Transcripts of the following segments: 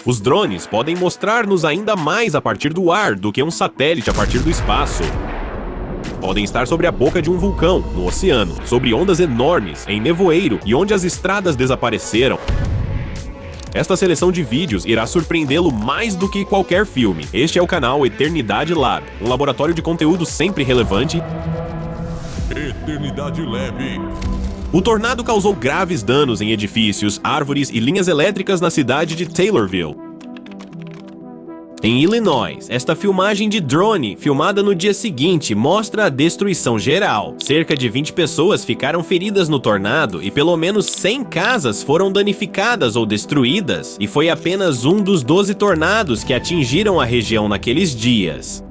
Os drones podem mostrar-nos ainda mais a partir do ar do que um satélite a partir do espaço. Podem estar sobre a boca de um vulcão, no oceano, sobre ondas enormes, em nevoeiro e onde as estradas desapareceram. Esta seleção de vídeos irá surpreendê-lo mais do que qualquer filme. Este é o canal Eternidade Lab, um laboratório de conteúdo sempre relevante. Eternidade Lab. O tornado causou graves danos em edifícios, árvores e linhas elétricas na cidade de Taylorville, em Illinois. Esta filmagem de drone, filmada no dia seguinte, mostra a destruição geral. Cerca de 20 pessoas ficaram feridas no tornado e pelo menos 100 casas foram danificadas ou destruídas, e foi apenas um dos 12 tornados que atingiram a região naqueles dias.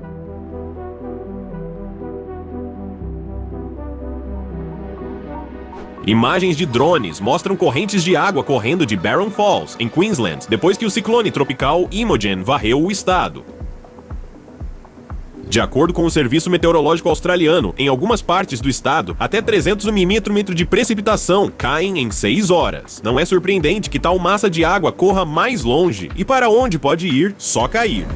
Imagens de drones mostram correntes de água correndo de Barron Falls, em Queensland, depois que o ciclone tropical Imogen varreu o estado. De acordo com o Serviço Meteorológico Australiano, em algumas partes do estado, até 300 milímetros de precipitação caem em 6 horas. Não é surpreendente que tal massa de água corra mais longe, e para onde pode ir, só cair.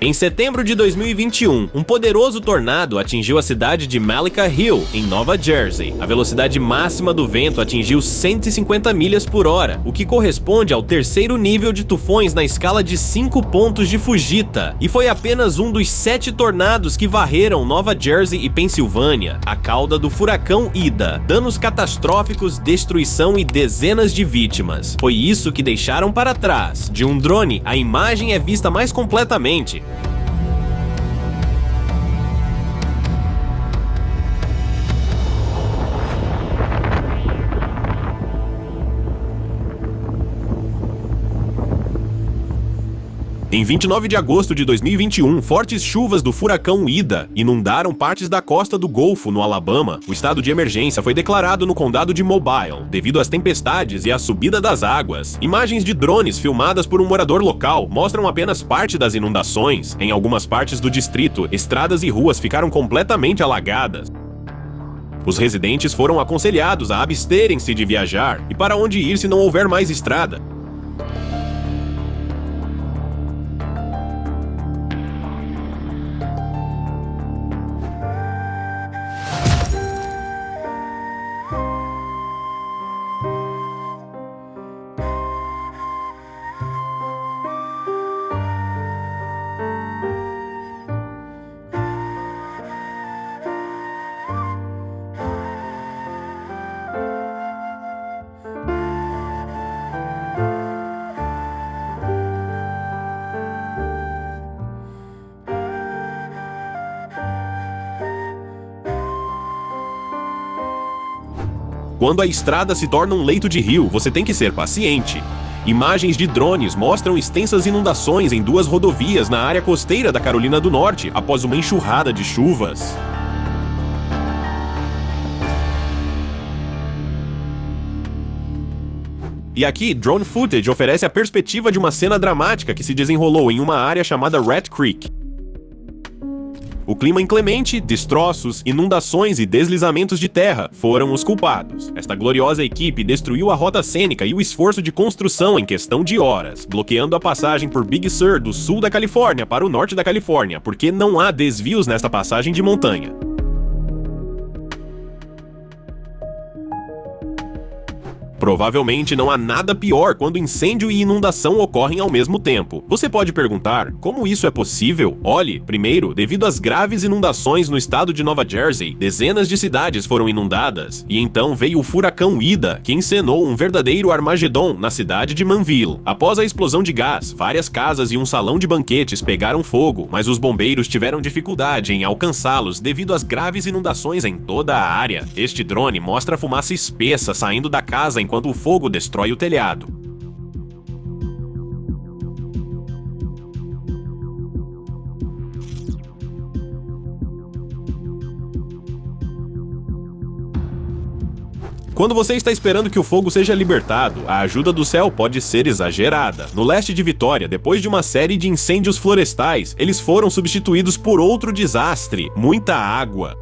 Em setembro de 2021, um poderoso tornado atingiu a cidade de Malika Hill, em Nova Jersey. A velocidade máxima do vento atingiu 150 milhas por hora, o que corresponde ao terceiro nível de tufões na escala de 5 pontos de Fujita, e foi apenas um dos 7 tornados que varreram Nova Jersey e Pensilvânia, a cauda do furacão Ida. Danos catastróficos, destruição e dezenas de vítimas. Foi isso que deixaram para trás. De um drone, a imagem é vista mais completamente. Em 29 de agosto de 2021, fortes chuvas do furacão Ida inundaram partes da costa do Golfo, no Alabama. O estado de emergência foi declarado no condado de Mobile, devido às tempestades e à subida das águas. Imagens de drones filmadas por um morador local mostram apenas parte das inundações. Em algumas partes do distrito, estradas e ruas ficaram completamente alagadas. Os residentes foram aconselhados a absterem-se de viajar e para onde ir se não houver mais estrada. Quando a estrada se torna um leito de rio, você tem que ser paciente. Imagens de drones mostram extensas inundações em 2 rodovias na área costeira da Carolina do Norte após uma enxurrada de chuvas. E aqui, Drone Footage oferece a perspectiva de uma cena dramática que se desenrolou em uma área chamada Rat Creek. O clima inclemente, destroços, inundações e deslizamentos de terra foram os culpados. Esta gloriosa equipe destruiu a rota cênica e o esforço de construção em questão de horas, bloqueando a passagem por Big Sur do sul da Califórnia para o norte da Califórnia, porque não há desvios nesta passagem de montanha. Provavelmente não há nada pior quando incêndio e inundação ocorrem ao mesmo tempo. Você pode perguntar, como isso é possível? Olhe, primeiro, devido às graves inundações no estado de Nova Jersey, dezenas de cidades foram inundadas, e então veio o furacão Ida, que encenou um verdadeiro Armagedon na cidade de Manville. Após a explosão de gás, várias casas e um salão de banquetes pegaram fogo, mas os bombeiros tiveram dificuldade em alcançá-los devido às graves inundações em toda a área. Este drone mostra a fumaça espessa saindo da casa enquanto o fogo destrói o telhado. Quando você está esperando que o fogo seja libertado, a ajuda do céu pode ser exagerada. No leste de Vitória, depois de uma série de incêndios florestais, eles foram substituídos por outro desastre: muita água.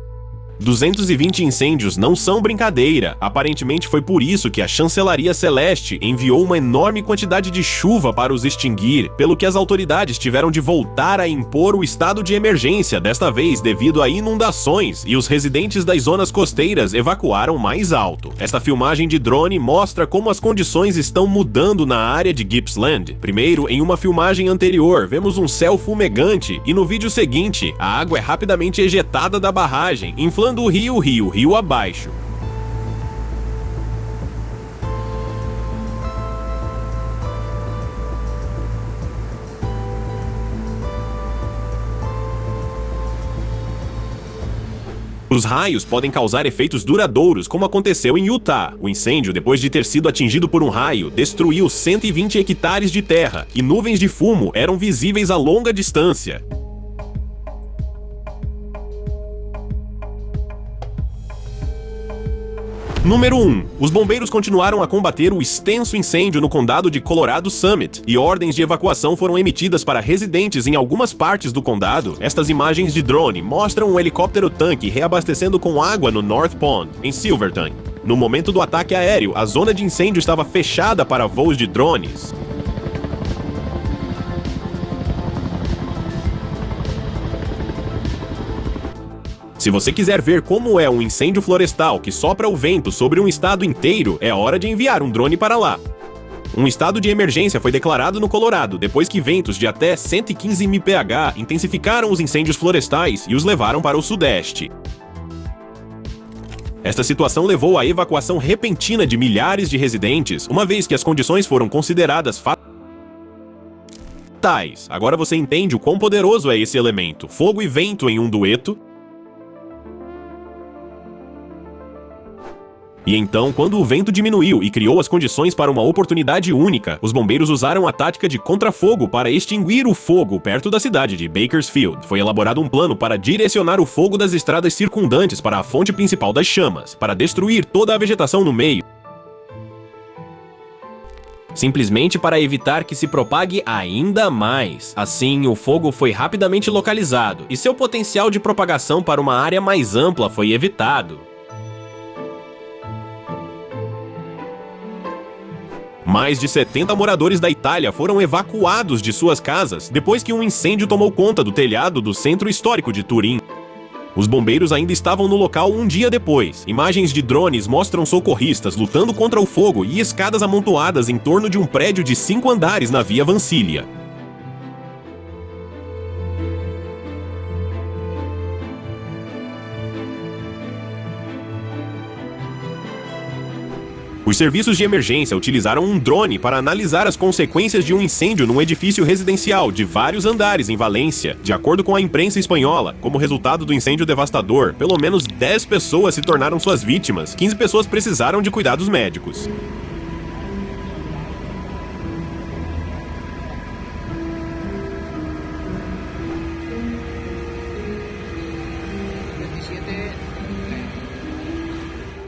220 incêndios não são brincadeira. Aparentemente foi por isso que a Chancelaria Celeste enviou uma enorme quantidade de chuva para os extinguir, pelo que as autoridades tiveram de voltar a impor o estado de emergência, desta vez devido a inundações, e os residentes das zonas costeiras evacuaram mais alto. Esta filmagem de drone mostra como as condições estão mudando na área de Gippsland. Primeiro, em uma filmagem anterior, vemos um céu fumegante, e no vídeo seguinte, a água é rapidamente ejetada da barragem, inflando o rio abaixo. Os raios podem causar efeitos duradouros, como aconteceu em Utah. O incêndio, depois de ter sido atingido por um raio, destruiu 120 hectares de terra, e nuvens de fumo eram visíveis a longa distância. Número 1. Os bombeiros continuaram a combater o extenso incêndio no condado de Colorado Summit, e ordens de evacuação foram emitidas para residentes em algumas partes do condado. Estas imagens de drone mostram um helicóptero-tanque reabastecendo com água no North Pond, em Silverton. No momento do ataque aéreo, a zona de incêndio estava fechada para voos de drones. Se você quiser ver como é um incêndio florestal que sopra o vento sobre um estado inteiro, é hora de enviar um drone para lá. Um estado de emergência foi declarado no Colorado depois que ventos de até 115 mph intensificaram os incêndios florestais e os levaram para o sudeste. Esta situação levou à evacuação repentina de milhares de residentes, uma vez que as condições foram consideradas fatais. Agora você entende o quão poderoso é esse elemento: fogo e vento em um dueto. E então, quando o vento diminuiu e criou as condições para uma oportunidade única, os bombeiros usaram a tática de contrafogo para extinguir o fogo perto da cidade de Bakersfield. Foi elaborado um plano para direcionar o fogo das estradas circundantes para a fonte principal das chamas, para destruir toda a vegetação no meio, simplesmente para evitar que se propague ainda mais. Assim, o fogo foi rapidamente localizado, e seu potencial de propagação para uma área mais ampla foi evitado. Mais de 70 moradores da Itália foram evacuados de suas casas depois que um incêndio tomou conta do telhado do centro histórico de Turim. Os bombeiros ainda estavam no local um dia depois. Imagens de drones mostram socorristas lutando contra o fogo e escadas amontoadas em torno de um prédio de 5 andares na Via Vansília. Os serviços de emergência utilizaram um drone para analisar as consequências de um incêndio num edifício residencial de vários andares em Valência. De acordo com a imprensa espanhola, como resultado do incêndio devastador, pelo menos 10 pessoas se tornaram suas vítimas, 15 pessoas precisaram de cuidados médicos.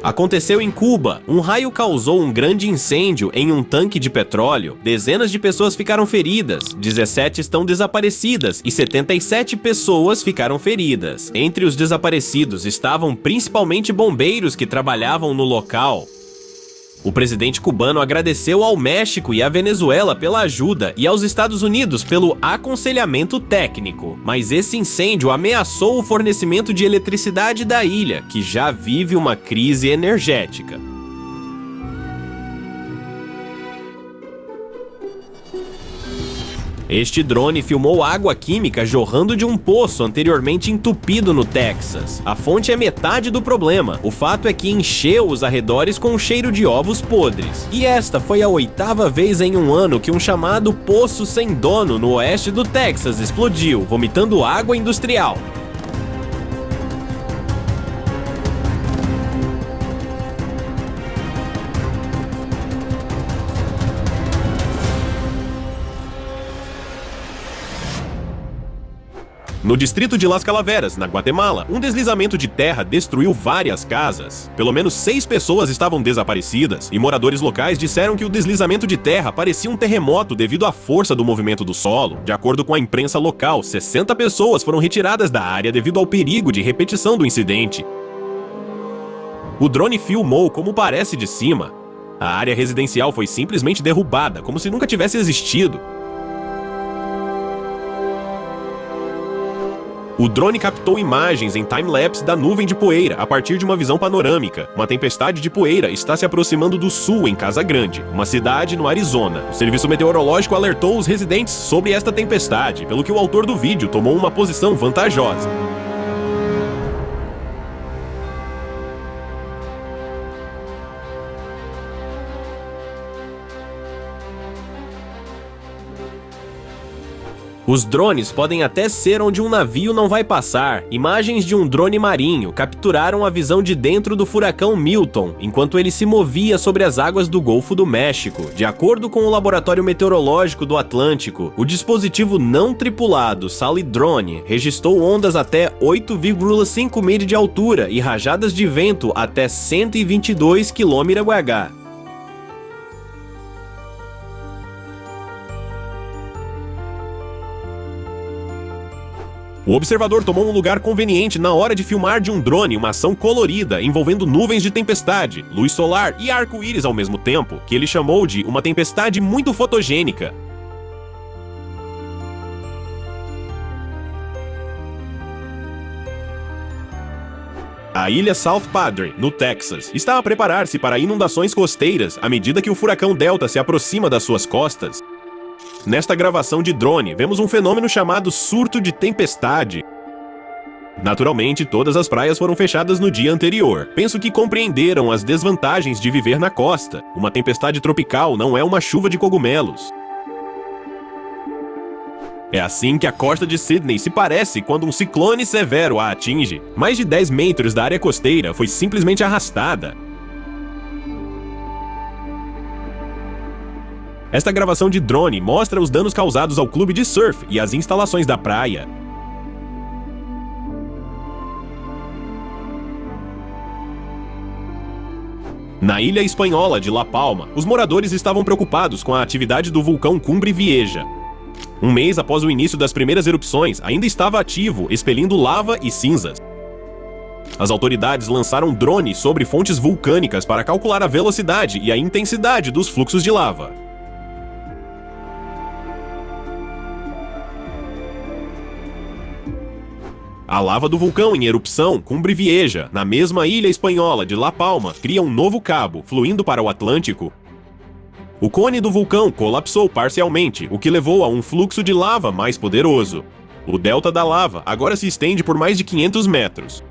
Aconteceu em Cuba. Um raio causou um grande incêndio em um tanque de petróleo. Dezenas de pessoas ficaram feridas, 17 estão desaparecidas e 77 pessoas ficaram feridas. Entre os desaparecidos estavam principalmente bombeiros que trabalhavam no local. O presidente cubano agradeceu ao México e à Venezuela pela ajuda e aos Estados Unidos pelo aconselhamento técnico. Mas esse incêndio ameaçou o fornecimento de eletricidade da ilha, que já vive uma crise energética. Este drone filmou água química jorrando de um poço anteriormente entupido no Texas. A fonte é metade do problema. O fato é que encheu os arredores com um cheiro de ovos podres. E esta foi a 8ª vez em um ano que um chamado poço sem dono no oeste do Texas explodiu, vomitando água industrial. No distrito de Las Calaveras, na Guatemala, um deslizamento de terra destruiu várias casas. Pelo menos 6 pessoas estavam desaparecidas, e moradores locais disseram que o deslizamento de terra parecia um terremoto devido à força do movimento do solo. De acordo com a imprensa local, 60 pessoas foram retiradas da área devido ao perigo de repetição do incidente. O drone filmou como parece de cima. A área residencial foi simplesmente derrubada, como se nunca tivesse existido. O drone captou imagens em time-lapse da nuvem de poeira a partir de uma visão panorâmica. Uma tempestade de poeira está se aproximando do sul em Casa Grande, uma cidade no Arizona. O serviço meteorológico alertou os residentes sobre esta tempestade, pelo que o autor do vídeo tomou uma posição vantajosa. Os drones podem até ser onde um navio não vai passar. Imagens de um drone marinho capturaram a visão de dentro do furacão Milton, enquanto ele se movia sobre as águas do Golfo do México. De acordo com o Laboratório Meteorológico do Atlântico, o dispositivo não tripulado Sally Drone registrou ondas até 8,5 milhas de altura e rajadas de vento até 122 km/h. O observador tomou um lugar conveniente na hora de filmar de um drone uma ação colorida envolvendo nuvens de tempestade, luz solar e arco-íris ao mesmo tempo, que ele chamou de uma tempestade muito fotogênica. A ilha South Padre, no Texas, está a preparar-se para inundações costeiras à medida que o furacão Delta se aproxima das suas costas. Nesta gravação de drone, vemos um fenômeno chamado surto de tempestade. Naturalmente, todas as praias foram fechadas no dia anterior. Penso que compreenderam as desvantagens de viver na costa. Uma tempestade tropical não é uma chuva de cogumelos. É assim que a costa de Sydney se parece quando um ciclone severo a atinge. Mais de 10 metros da área costeira foi simplesmente arrastada. Esta gravação de drone mostra os danos causados ao clube de surf e às instalações da praia. Na ilha espanhola de La Palma, os moradores estavam preocupados com a atividade do vulcão Cumbre Vieja. Um mês após o início das primeiras erupções, ainda estava ativo, expelindo lava e cinzas. As autoridades lançaram drones sobre fontes vulcânicas para calcular a velocidade e a intensidade dos fluxos de lava. A lava do vulcão em erupção, Cumbre Vieja, na mesma ilha espanhola de La Palma, cria um novo cabo, fluindo para o Atlântico. O cone do vulcão colapsou parcialmente, o que levou a um fluxo de lava mais poderoso. O delta da lava agora se estende por mais de 500 metros.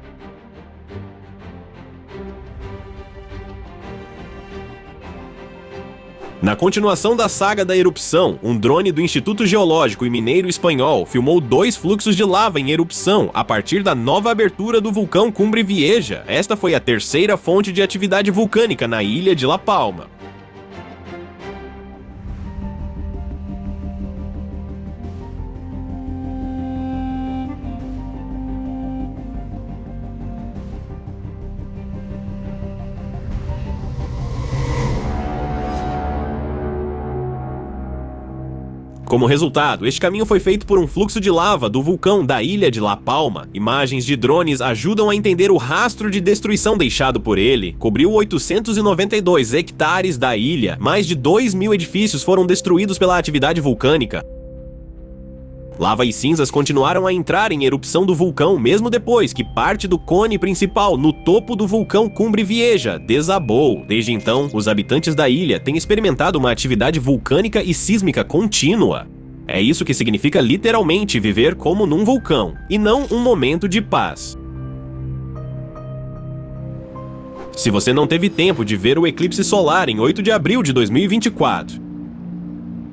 Na continuação da saga da erupção, um drone do Instituto Geológico e Mineiro Espanhol filmou 2 fluxos de lava em erupção a partir da nova abertura do vulcão Cumbre Vieja. Esta foi a terceira fonte de atividade vulcânica na ilha de La Palma. Como resultado, este caminho foi feito por um fluxo de lava do vulcão da ilha de La Palma. Imagens de drones ajudam a entender o rastro de destruição deixado por ele. Cobriu 892 hectares da ilha. Mais de 2.000 edifícios foram destruídos pela atividade vulcânica. Lava e cinzas continuaram a entrar em erupção do vulcão mesmo depois que parte do cone principal no topo do vulcão Cumbre Vieja desabou. Desde então, os habitantes da ilha têm experimentado uma atividade vulcânica e sísmica contínua. É isso que significa literalmente viver como num vulcão, e não um momento de paz. Se você não teve tempo de ver o eclipse solar em 8 de abril de 2024,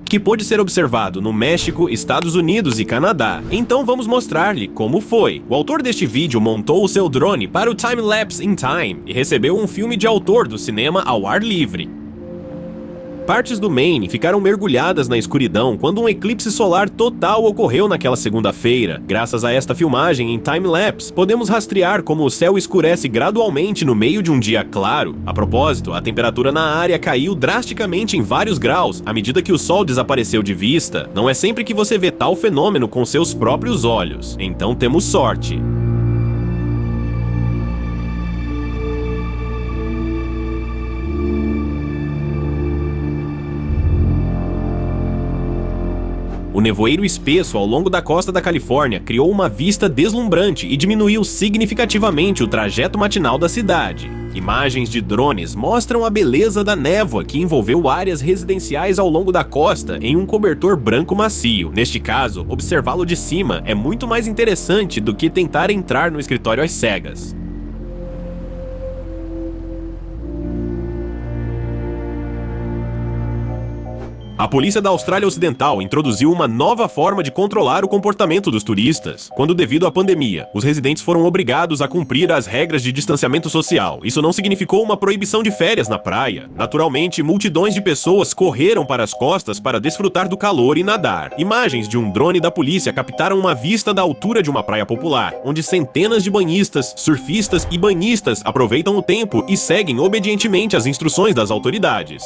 que pôde ser observado no México, Estados Unidos e Canadá, então vamos mostrar-lhe como foi. O autor deste vídeo montou o seu drone para o time-lapse in time e recebeu um filme de autor do cinema ao ar livre. Partes do Maine ficaram mergulhadas na escuridão quando um eclipse solar total ocorreu naquela segunda-feira. Graças a esta filmagem em time-lapse, podemos rastrear como o céu escurece gradualmente no meio de um dia claro. A propósito, a temperatura na área caiu drasticamente em vários graus à medida que o sol desapareceu de vista. Não é sempre que você vê tal fenômeno com seus próprios olhos, então temos sorte. O nevoeiro espesso ao longo da costa da Califórnia criou uma vista deslumbrante e diminuiu significativamente o trajeto matinal da cidade. Imagens de drones mostram a beleza da névoa que envolveu áreas residenciais ao longo da costa em um cobertor branco macio. Neste caso, observá-lo de cima é muito mais interessante do que tentar entrar no escritório às cegas. A polícia da Austrália Ocidental introduziu uma nova forma de controlar o comportamento dos turistas. Quando, devido à pandemia, os residentes foram obrigados a cumprir as regras de distanciamento social. Isso não significou uma proibição de férias na praia. Naturalmente, multidões de pessoas correram para as costas para desfrutar do calor e nadar. Imagens de um drone da polícia captaram uma vista da altura de uma praia popular, onde centenas de banhistas, surfistas e banhistas aproveitam o tempo e seguem obedientemente as instruções das autoridades.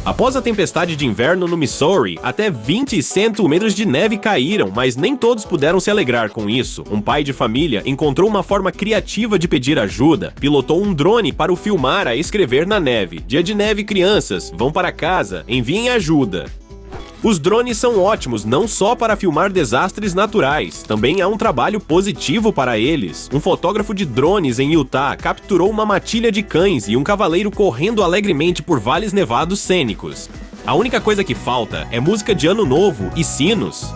Após a tempestade de inverno no Missouri, até 20 centímetros de neve caíram, mas nem todos puderam se alegrar com isso. Um pai de família encontrou uma forma criativa de pedir ajuda. Pilotou um drone para o filmar a escrever na neve: "Dia de neve, crianças, vão para casa, enviem ajuda." Os drones são ótimos não só para filmar desastres naturais, também há um trabalho positivo para eles. Um fotógrafo de drones em Utah capturou uma matilha de cães e um cavaleiro correndo alegremente por vales nevados cênicos. A única coisa que falta é música de Ano Novo e sinos.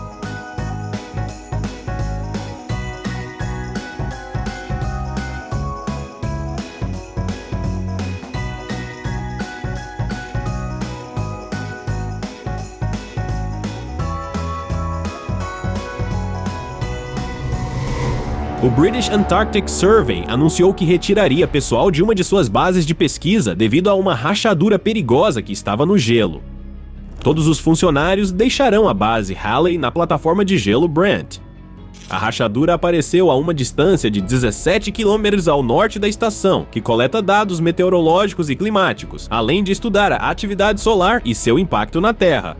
O British Antarctic Survey anunciou que retiraria pessoal de uma de suas bases de pesquisa devido a uma rachadura perigosa que estava no gelo. Todos os funcionários deixarão a base Halley na plataforma de gelo Brent. A rachadura apareceu a uma distância de 17 km ao norte da estação, que coleta dados meteorológicos e climáticos, além de estudar a atividade solar e seu impacto na Terra.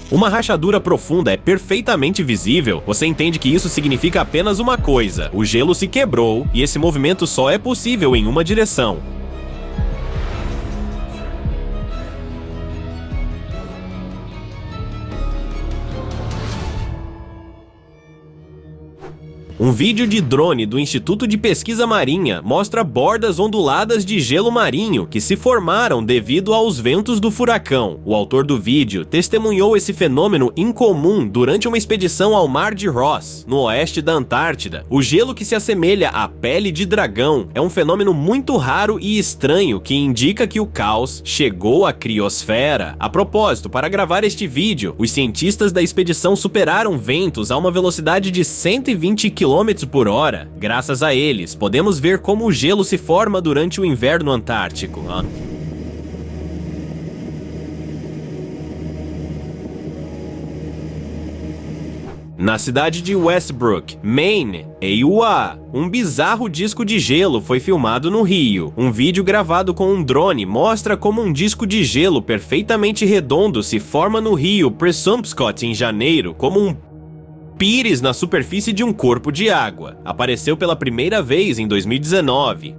Uma rachadura profunda é perfeitamente visível, você entende que isso significa apenas uma coisa: o gelo se quebrou e esse movimento só é possível em uma direção. Um vídeo de drone do Instituto de Pesquisa Marinha mostra bordas onduladas de gelo marinho que se formaram devido aos ventos do furacão. O autor do vídeo testemunhou esse fenômeno incomum durante uma expedição ao Mar de Ross, no oeste da Antártida. O gelo que se assemelha à pele de dragão é um fenômeno muito raro e estranho que indica que o caos chegou à criosfera. A propósito, para gravar este vídeo, os cientistas da expedição superaram ventos a uma velocidade de 120 km por hora. Graças a eles, podemos ver como o gelo se forma durante o inverno antártico. Na cidade de Westbrook, Maine, EUA, um bizarro disco de gelo foi filmado no rio. Um vídeo gravado com um drone mostra como um disco de gelo perfeitamente redondo se forma no rio Penobscot em janeiro, como um pires na superfície de um corpo de água. Apareceu pela primeira vez em 2019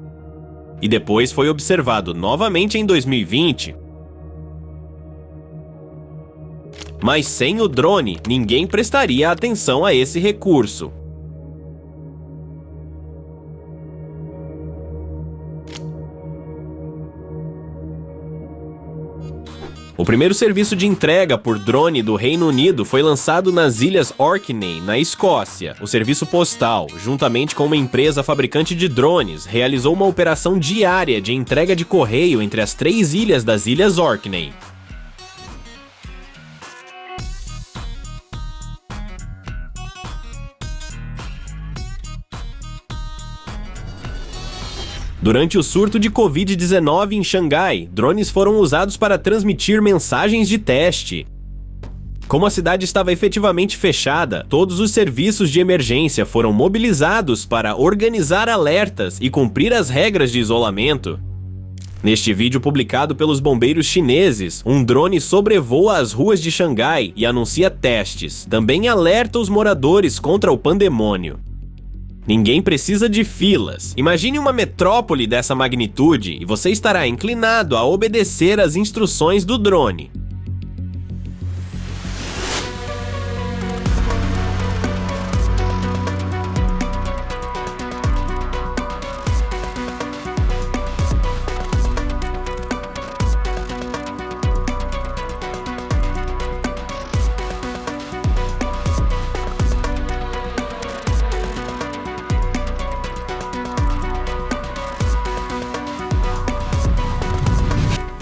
e depois foi observado novamente em 2020. Mas sem o drone, ninguém prestaria atenção a esse recurso. O primeiro serviço de entrega por drone do Reino Unido foi lançado nas Ilhas Orkney, na Escócia. O serviço postal, juntamente com uma empresa fabricante de drones, realizou uma operação diária de entrega de correio entre as 3 ilhas das Ilhas Orkney. Durante o surto de Covid-19 em Xangai, drones foram usados para transmitir mensagens de teste. Como a cidade estava efetivamente fechada, todos os serviços de emergência foram mobilizados para organizar alertas e cumprir as regras de isolamento. Neste vídeo publicado pelos bombeiros chineses, um drone sobrevoa as ruas de Xangai e anuncia testes. Também alerta os moradores contra o pandemônio. Ninguém precisa de filas. Imagine uma metrópole dessa magnitude e você estará inclinado a obedecer às instruções do drone.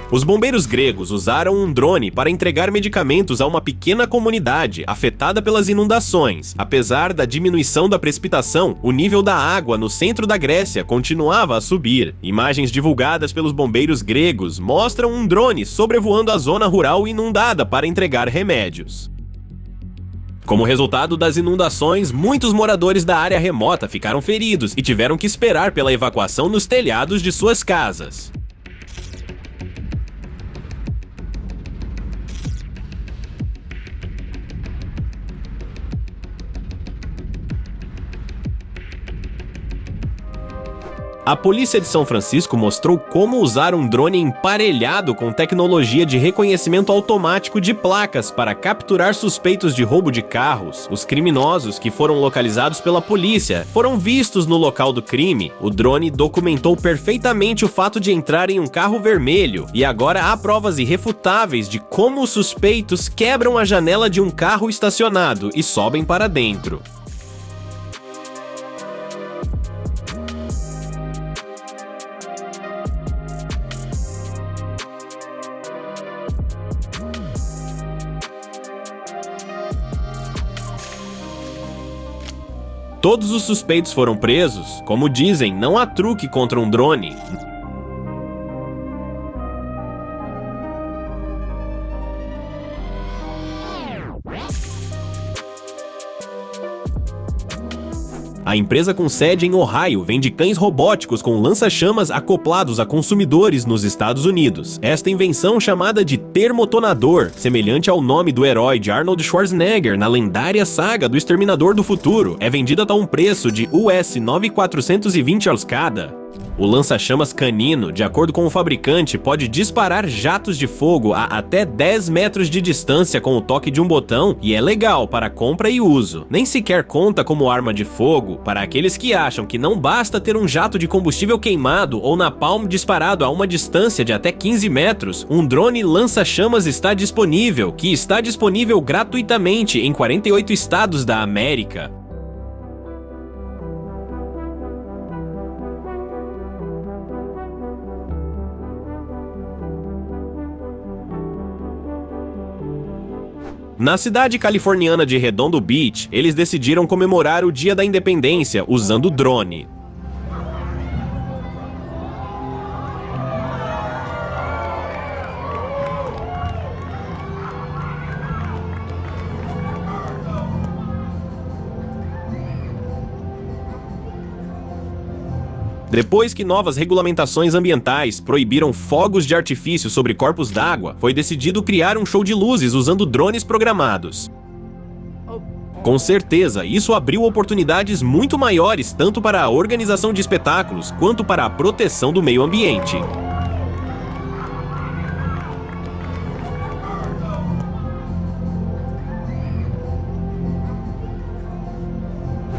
Os bombeiros gregos usaram um drone para entregar medicamentos a uma pequena comunidade afetada pelas inundações. Apesar da diminuição da precipitação, o nível da água no centro da Grécia continuava a subir. Imagens divulgadas pelos bombeiros gregos mostram um drone sobrevoando a zona rural inundada para entregar remédios. Como resultado das inundações, muitos moradores da área remota ficaram feridos e tiveram que esperar pela evacuação nos telhados de suas casas. A polícia de São Francisco mostrou como usar um drone emparelhado com tecnologia de reconhecimento automático de placas para capturar suspeitos de roubo de carros. Os criminosos, que foram localizados pela polícia, foram vistos no local do crime. O drone documentou perfeitamente o fato de entrar em um carro vermelho, e agora há provas irrefutáveis de como os suspeitos quebram a janela de um carro estacionado e sobem para dentro. Todos os suspeitos foram presos. Como dizem, não há truque contra um drone. A empresa com sede em Ohio vende cães robóticos com lança-chamas acoplados a consumidores nos Estados Unidos. Esta invenção, chamada de termotonador, semelhante ao nome do herói de Arnold Schwarzenegger na lendária saga do Exterminador do Futuro, é vendida a um preço de US$ 9.420 cada. O lança-chamas canino, de acordo com o fabricante, pode disparar jatos de fogo a até 10 metros de distância com o toque de um botão e é legal para compra e uso. Nem sequer conta como arma de fogo. Para aqueles que acham que não basta ter um jato de combustível queimado ou napalm disparado a uma distância de até 15 metros, um drone lança-chamas está disponível gratuitamente em 48 estados da América. Na cidade californiana de Redondo Beach, eles decidiram comemorar o Dia da Independência usando drone. Depois que novas regulamentações ambientais proibiram fogos de artifício sobre corpos d'água, foi decidido criar um show de luzes usando drones programados. Com certeza, isso abriu oportunidades muito maiores tanto para a organização de espetáculos quanto para a proteção do meio ambiente.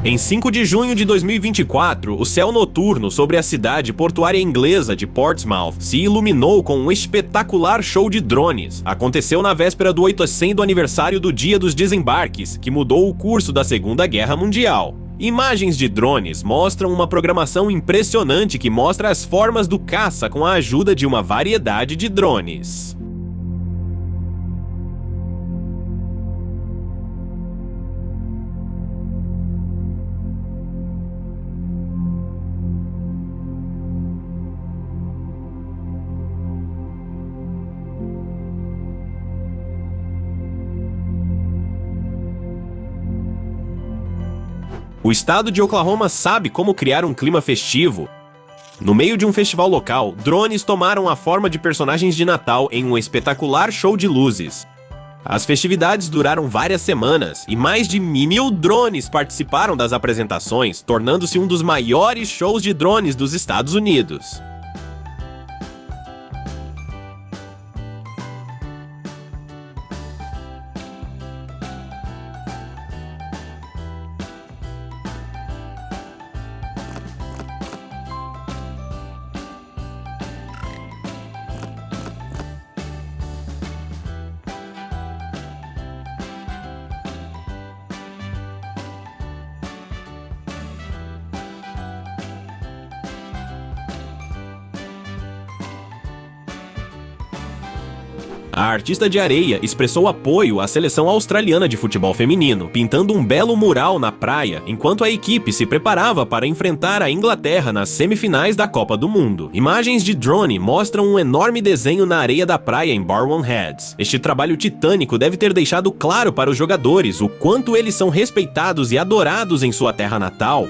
Em 5 de junho de 2024, o céu noturno sobre a cidade portuária inglesa de Portsmouth se iluminou com um espetacular show de drones. Aconteceu na véspera do 800º aniversário do Dia dos Desembarques, que mudou o curso da Segunda Guerra Mundial. Imagens de drones mostram uma programação impressionante que mostra as formas do caça com a ajuda de uma variedade de drones. O estado de Oklahoma sabe como criar um clima festivo. No meio de um festival local, drones tomaram a forma de personagens de Natal em um espetacular show de luzes. As festividades duraram várias semanas e mais de 1.000 drones participaram das apresentações, tornando-se um dos maiores shows de drones dos Estados Unidos. A artista de areia expressou apoio à seleção australiana de futebol feminino, pintando um belo mural na praia, enquanto a equipe se preparava para enfrentar a Inglaterra nas semifinais da Copa do Mundo. Imagens de drone mostram um enorme desenho na areia da praia em Barwon Heads. Este trabalho titânico deve ter deixado claro para os jogadores o quanto eles são respeitados e adorados em sua terra natal.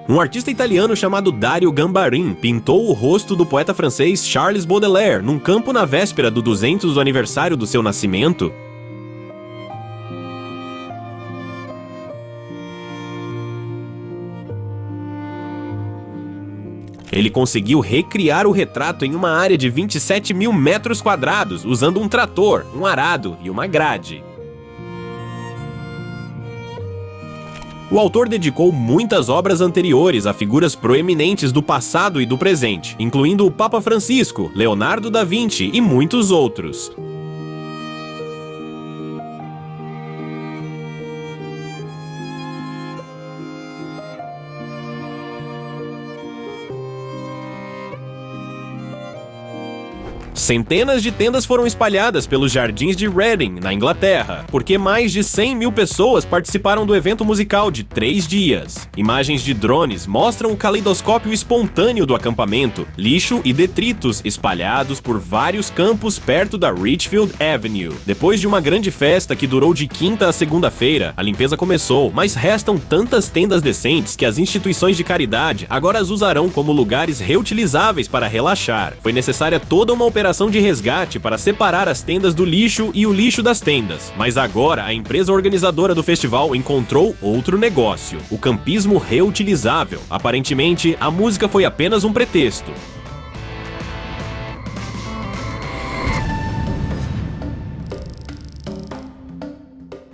Um artista italiano chamado Dario Gambarin pintou o rosto do poeta francês Charles Baudelaire num campo na véspera do 200º aniversário do seu nascimento. Ele conseguiu recriar o retrato em uma área de 27.000 metros quadrados, usando um trator, um arado e uma grade. O autor dedicou muitas obras anteriores a figuras proeminentes do passado e do presente, incluindo o Papa Francisco, Leonardo da Vinci e muitos outros. Centenas de tendas foram espalhadas pelos jardins de Reading, na Inglaterra, porque mais de 100.000 pessoas participaram do evento musical de 3 dias. Imagens de drones mostram o caleidoscópio espontâneo do acampamento, lixo e detritos espalhados por vários campos perto da Richfield Avenue. Depois de uma grande festa que durou de quinta a segunda-feira, a limpeza começou, mas restam tantas tendas decentes que as instituições de caridade agora as usarão como lugares reutilizáveis para relaxar. Foi necessária toda uma operação de resgate para separar as tendas do lixo e o lixo das tendas, mas agora a empresa organizadora do festival encontrou outro negócio: o campismo reutilizável. Aparentemente, a música foi apenas um pretexto.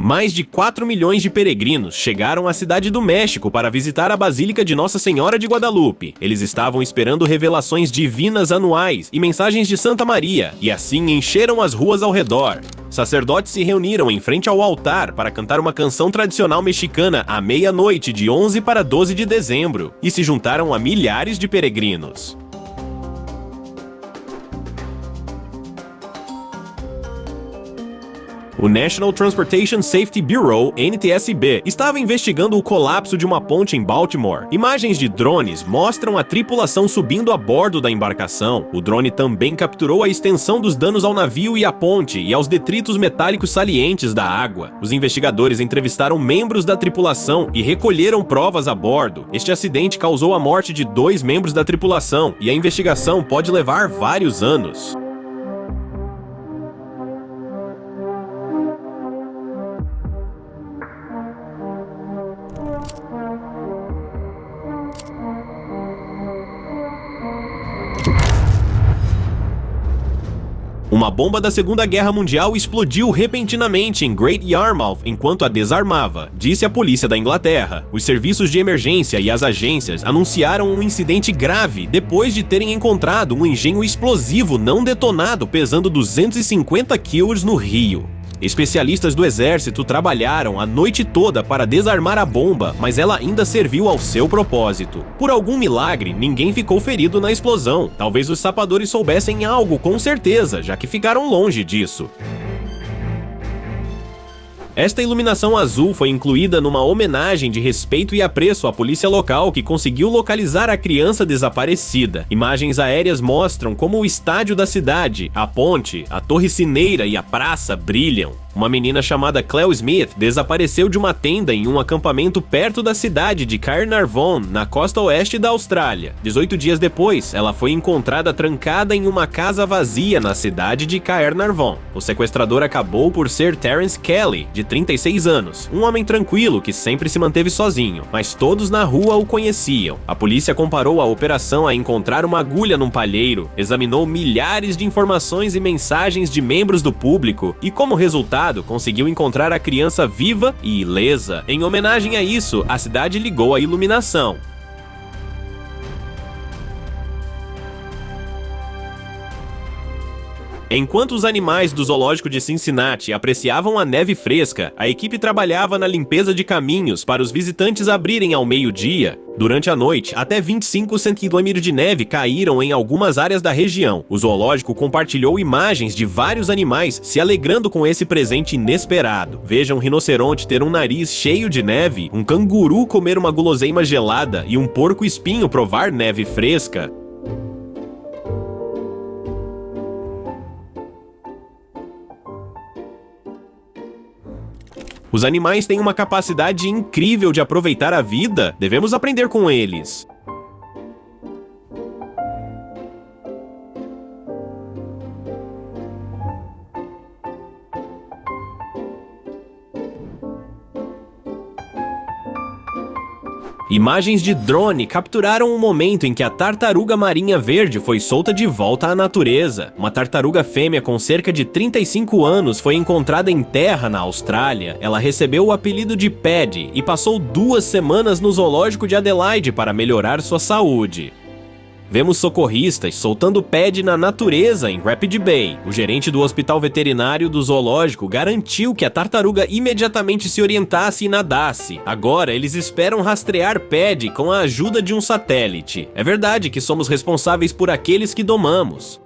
Mais de 4 milhões de peregrinos chegaram à Cidade do México para visitar a Basílica de Nossa Senhora de Guadalupe. Eles estavam esperando revelações divinas anuais e mensagens de Santa Maria, e assim encheram as ruas ao redor. Sacerdotes se reuniram em frente ao altar para cantar uma canção tradicional mexicana à meia-noite de 11 para 12 de dezembro, e se juntaram a milhares de peregrinos. O National Transportation Safety Bureau, NTSB, estava investigando o colapso de uma ponte em Baltimore. Imagens de drones mostram a tripulação subindo a bordo da embarcação. O drone também capturou a extensão dos danos ao navio e à ponte e aos detritos metálicos salientes da água. Os investigadores entrevistaram membros da tripulação e recolheram provas a bordo. Este acidente causou a morte de 2 membros da tripulação e a investigação pode levar vários anos. Uma bomba da Segunda Guerra Mundial explodiu repentinamente em Great Yarmouth enquanto a desarmava, disse a polícia da Inglaterra. Os serviços de emergência e as agências anunciaram um incidente grave depois de terem encontrado um engenho explosivo não detonado pesando 250 quilos no rio. Especialistas do exército trabalharam a noite toda para desarmar a bomba, mas ela ainda serviu ao seu propósito. Por algum milagre, ninguém ficou ferido na explosão. Talvez os sapadores soubessem algo com certeza, já que ficaram longe disso. Esta iluminação azul foi incluída numa homenagem de respeito e apreço à polícia local que conseguiu localizar a criança desaparecida. Imagens aéreas mostram como o estádio da cidade, a ponte, a torre cineira e a praça brilham. Uma menina chamada Cleo Smith desapareceu de uma tenda em um acampamento perto da cidade de Caernarvon, na costa oeste da Austrália. 18 dias depois, ela foi encontrada trancada em uma casa vazia na cidade de Caernarvon. O sequestrador acabou por ser Terence Kelly, de 36 anos, um homem tranquilo que sempre se manteve sozinho, mas todos na rua o conheciam. A polícia comparou a operação a encontrar uma agulha num palheiro, examinou milhares de informações e mensagens de membros do público e, como resultado, conseguiu encontrar a criança viva e ilesa. Em homenagem a isso, a cidade ligou a iluminação. Enquanto os animais do zoológico de Cincinnati apreciavam a neve fresca, a equipe trabalhava na limpeza de caminhos para os visitantes abrirem ao meio-dia. Durante a noite, até 25 centímetros de neve caíram em algumas áreas da região. O zoológico compartilhou imagens de vários animais se alegrando com esse presente inesperado. Veja um rinoceronte ter um nariz cheio de neve, um canguru comer uma guloseima gelada e um porco-espinho provar neve fresca. Os animais têm uma capacidade incrível de aproveitar a vida. Devemos aprender com eles. Imagens de drone capturaram o momento em que a tartaruga marinha verde foi solta de volta à natureza. Uma tartaruga fêmea com cerca de 35 anos foi encontrada em terra na Austrália. Ela recebeu o apelido de Paddy e passou 2 semanas no zoológico de Adelaide para melhorar sua saúde. Vemos socorristas soltando Paddy na natureza em Rapid Bay. O gerente do hospital veterinário do zoológico garantiu que a tartaruga imediatamente se orientasse e nadasse. Agora, eles esperam rastrear Paddy com a ajuda de um satélite. É verdade que somos responsáveis por aqueles que domamos.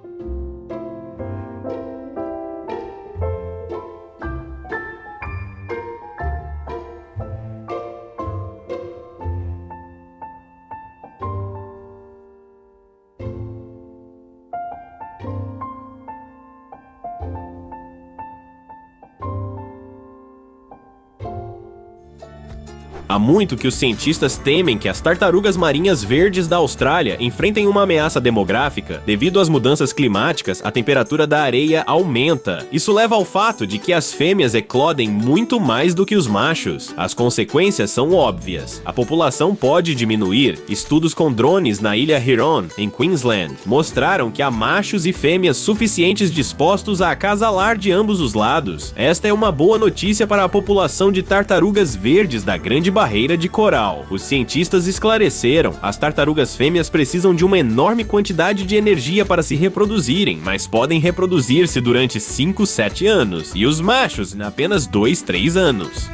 Há muito que os cientistas temem que as tartarugas marinhas verdes da Austrália enfrentem uma ameaça demográfica. Devido às mudanças climáticas, a temperatura da areia aumenta. Isso leva ao fato de que as fêmeas eclodem muito mais do que os machos. As consequências são óbvias. A população pode diminuir. Estudos com drones na ilha Huron, em Queensland, mostraram que há machos e fêmeas suficientes dispostos a acasalar de ambos os lados. Esta é uma boa notícia para a população de tartarugas verdes da Grande Barreira de Coral. Os cientistas esclareceram: as tartarugas fêmeas precisam de uma enorme quantidade de energia para se reproduzirem, mas podem reproduzir-se durante 5-7 anos, e os machos em apenas 2-3 anos.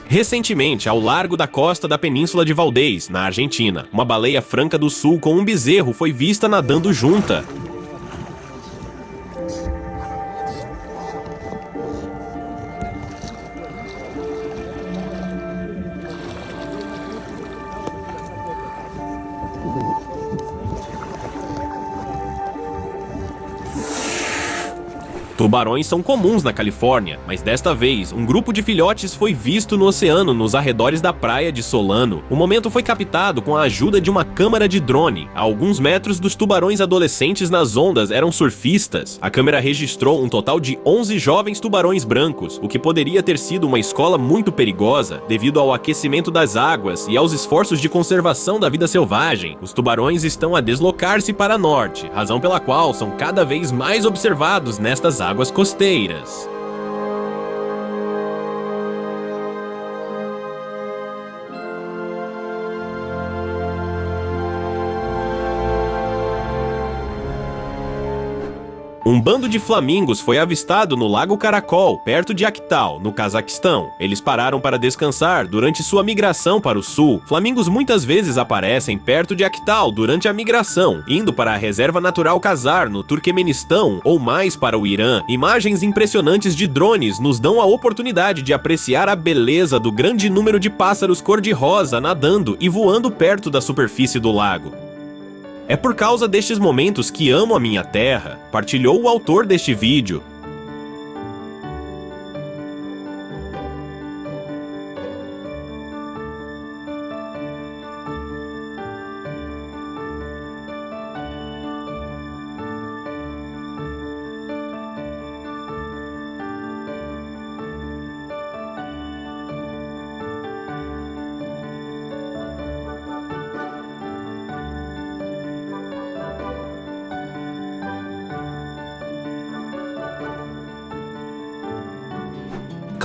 Recentemente, ao largo da costa da Península de Valdez, na Argentina, uma baleia franca do sul com um bezerro foi vista nadando junta. Tubarões são comuns na Califórnia, mas desta vez, um grupo de filhotes foi visto no oceano nos arredores da praia de Solano. O momento foi captado com a ajuda de uma câmera de drone. A alguns metros dos tubarões adolescentes nas ondas eram surfistas. A câmera registrou um total de 11 jovens tubarões brancos, o que poderia ter sido uma escola muito perigosa, devido ao aquecimento das águas e aos esforços de conservação da vida selvagem. Os tubarões estão a deslocar-se para norte, razão pela qual são cada vez mais observados nestas águas costeiras. Um bando de flamingos foi avistado no Lago Caracol, perto de Aktau, no Cazaquistão. Eles pararam para descansar durante sua migração para o sul. Flamingos muitas vezes aparecem perto de Aktau durante a migração, indo para a Reserva Natural Khazar, no Turquemenistão, ou mais para o Irã. Imagens impressionantes de drones nos dão a oportunidade de apreciar a beleza do grande número de pássaros cor-de-rosa nadando e voando perto da superfície do lago. É por causa destes momentos que amo a minha terra, partilhou o autor deste vídeo.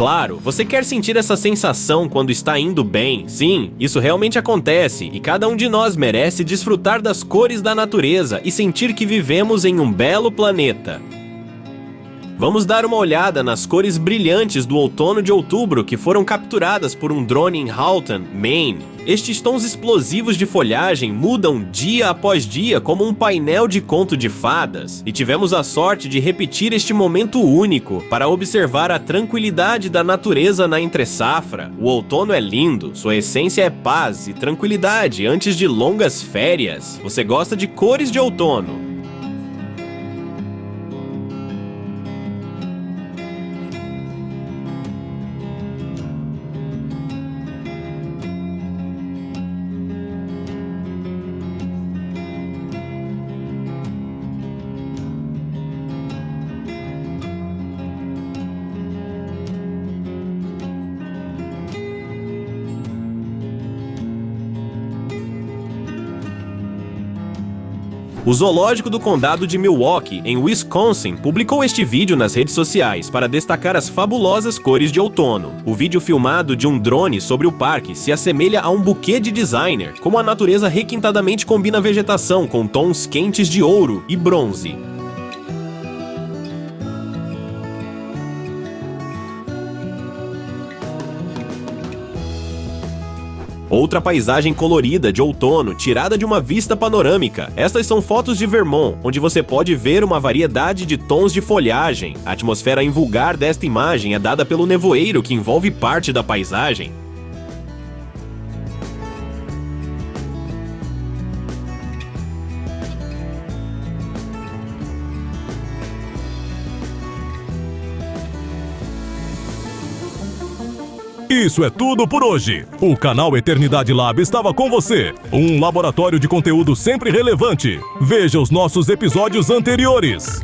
Claro, você quer sentir essa sensação quando está indo bem? Sim, isso realmente acontece e cada um de nós merece desfrutar das cores da natureza e sentir que vivemos em um belo planeta. Vamos dar uma olhada nas cores brilhantes do outono de outubro que foram capturadas por um drone em Houghton, Maine. Estes tons explosivos de folhagem mudam dia após dia como um painel de conto de fadas, e tivemos a sorte de repetir este momento único para observar a tranquilidade da natureza na entre-safra. O outono é lindo, sua essência é paz e tranquilidade antes de longas férias. Você gosta de cores de outono? O Zoológico do Condado de Milwaukee, em Wisconsin, publicou este vídeo nas redes sociais para destacar as fabulosas cores de outono. O vídeo filmado de um drone sobre o parque se assemelha a um buquê de designer, como a natureza requintadamente combina a vegetação com tons quentes de ouro e bronze. Outra paisagem colorida de outono, tirada de uma vista panorâmica. Estas são fotos de Vermont, onde você pode ver uma variedade de tons de folhagem. A atmosfera invulgar desta imagem é dada pelo nevoeiro que envolve parte da paisagem. Isso é tudo por hoje. O canal Eternidade Lab estava com você. Um laboratório de conteúdo sempre relevante. Veja os nossos episódios anteriores.